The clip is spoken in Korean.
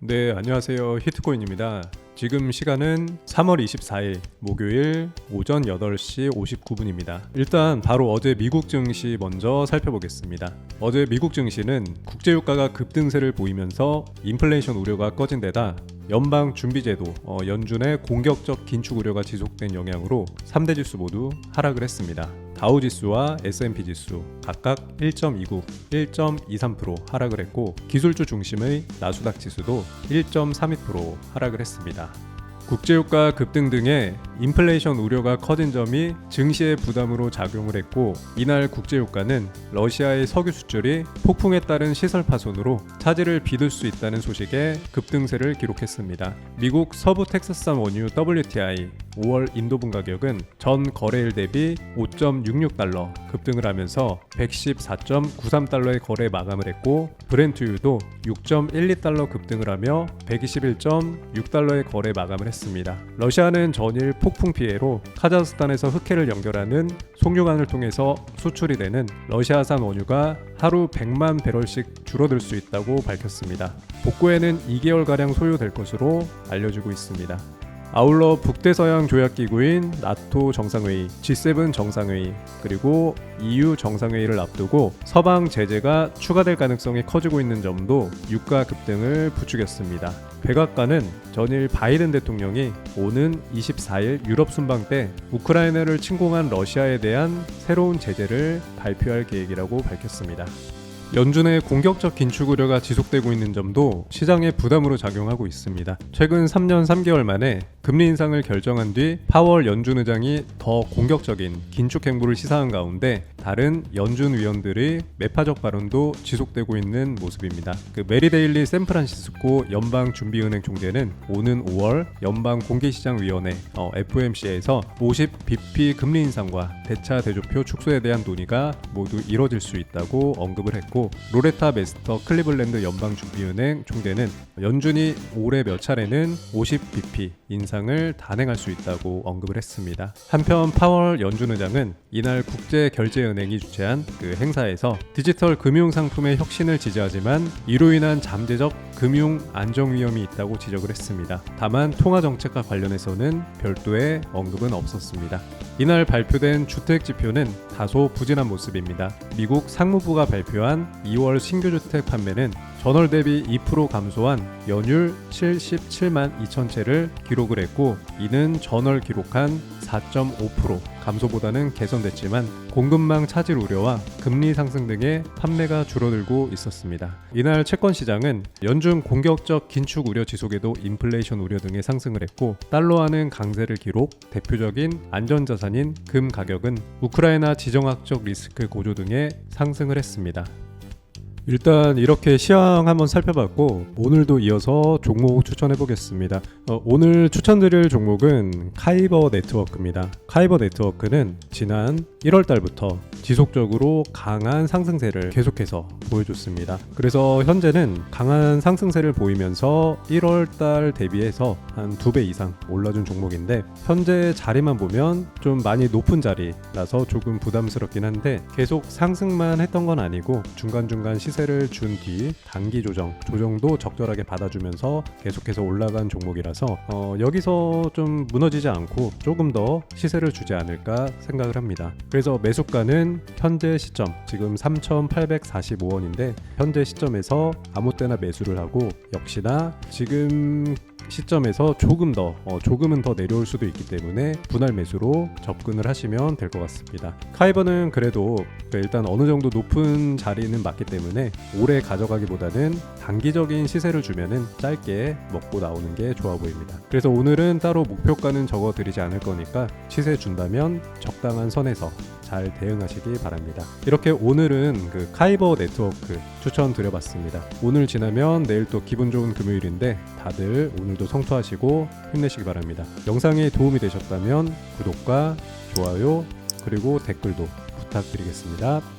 네, 안녕하세요. 히트코인입니다. 지금 시간은 3월 24일 목요일 오전 8시 59분입니다. 일단 바로 어제 미국 증시 먼저 살펴보겠습니다. 어제 미국 증시는 국제유가가 급등세를 보이면서 인플레이션 우려가 꺼진 데다 연방준비제도 연준의 공격적 긴축 우려가 지속된 영향으로 3대 지수 모두 하락을 했습니다. 다우지수와 S&P 지수 각각 1.29, 1.23% 하락을 했고 기술주 중심의 나스닥 지수도 1.32% 하락을 했습니다. 국제유가 급등 등의 인플레이션 우려가 커진 점이 증시의 부담으로 작용을 했고, 이날 국제유가는 러시아의 석유 수출이 폭풍에 따른 시설 파손으로 차질을 빚을 수 있다는 소식에 급등세를 기록했습니다. 미국 서부 텍사스산 원유 WTI 5월 인도분 가격은 전 거래일 대비 5.66달러 급등을 하면서 114.93달러의 거래 마감을 했고, 브렌트유도 6.12달러 급등을 하며 121.6달러의 거래 마감을 했습니다. 러시아는 전일 폭풍 피해로 카자흐스탄에서 흑해를 연결하는 송유관을 통해서 수출이 되는 러시아산 원유가 하루 100만 배럴씩 줄어들 수 있다고 밝혔습니다. 복구에는 2개월가량 소요될 것으로 알려지고 있습니다. 아울러 북대서양 조약기구인 나토 정상회의, G7 정상회의, 그리고 EU 정상회의를 앞두고 서방 제재가 추가될 가능성이 커지고 있는 점도 유가 급등을 부추겼습니다. 백악관은 전일 바이든 대통령이 오는 24일 유럽 순방 때 우크라이나를 침공한 러시아에 대한 새로운 제재를 발표할 계획이라고 밝혔습니다. 연준의 공격적 긴축 우려가 지속되고 있는 점도 시장의 부담으로 작용하고 있습니다. 최근 3년 3개월 만에 금리 인상을 결정한 뒤 파월 연준 의장이 더 공격적인 긴축 행보를 시사한 가운데 다른 연준 위원들의 매파적 발언도 지속되고 있는 모습입니다. 메리데일리 샌프란시스코 연방준비은행 총재는 오는 5월 연방공개시장위원회 FOMC에서 50bp 금리 인상과 대차 대조표 축소에 대한 논의가 모두 이뤄질 수 있다고 언급을 했고, 로레타 메스터 클리블랜드 연방준비은행 총재는 연준이 올해 몇 차례는 50bp 인상을 단행할 수 있다고 언급을 했습니다. 한편 파월 연준 의장은 이날 국제결제은행이 주최한 행사에서 디지털 금융상품의 혁신을 지지하지만 이로 인한 잠재적 금융 안정 위험이 있다고 지적을 했습니다. 다만 통화정책과 관련해서는 별도의 언급은 없었습니다. 이날 발표된 주택지표는 다소 부진한 모습입니다. 미국 상무부가 발표한 2월 신규주택 판매는 전월 대비 2% 감소한 연율 77만 2천 채를 기록을 했고, 이는 전월 기록한 4.5% 감소보다는 개선됐지만 공급망 차질 우려와 금리 상승 등의 판매가 줄어들고 있었습니다. 이날 채권 시장은 연준 공격적 긴축 우려 지속에도 인플레이션 우려 등의 상승을 했고, 달러화는 강세를 기록, 대표적인 안전자산인 금 가격은 우크라이나 지정학적 리스크 고조 등의 상승을 했습니다. 일단 이렇게 시황 한번 살펴봤고, 오늘도 이어서 종목 추천해 보겠습니다. 오늘 추천드릴 종목은 카이버 네트워크입니다. 카이버 네트워크는 지난 1월 달부터 지속적으로 강한 상승세를 계속해서 보여줬습니다. 그래서 현재는 강한 상승세를 보이면서 1월 달 대비해서 한 2배 이상 올라준 종목인데, 현재 자리만 보면 좀 많이 높은 자리라서 조금 부담스럽긴 한데, 계속 상승만 했던 건 아니고 중간중간 시세를 준 뒤 단기 조정도 적절하게 받아주면서 계속해서 올라간 종목이라서 여기서 좀 무너지지 않고 조금 더 시세를 주지 않을까 생각을 합니다. 그래서 매수가는 현재 시점 지금 3,845원인데 현재 시점에서 아무 때나 매수를 하고, 역시나 지금 시점에서 조금은 더 내려올 수도 있기 때문에 분할 매수로 접근을 하시면 될 것 같습니다. 카이버는 그래도 일단 어느 정도 높은 자리는 맞기 때문에 오래 가져가기보다는 단기적인 시세를 주면은 짧게 먹고 나오는 게 좋아 보입니다. 그래서 오늘은 따로 목표가는 적어 드리지 않을 거니까 시세 준다면 적당한 선에서 잘 대응하시기 바랍니다. 이렇게 오늘은 카이버 네트워크 추천 드려봤습니다. 오늘 지나면 내일 또 기분 좋은 금요일인데 다들 오늘도 성투하시고 힘내시기 바랍니다. 영상이 도움이 되셨다면 구독과 좋아요 그리고 댓글도 부탁드리겠습니다.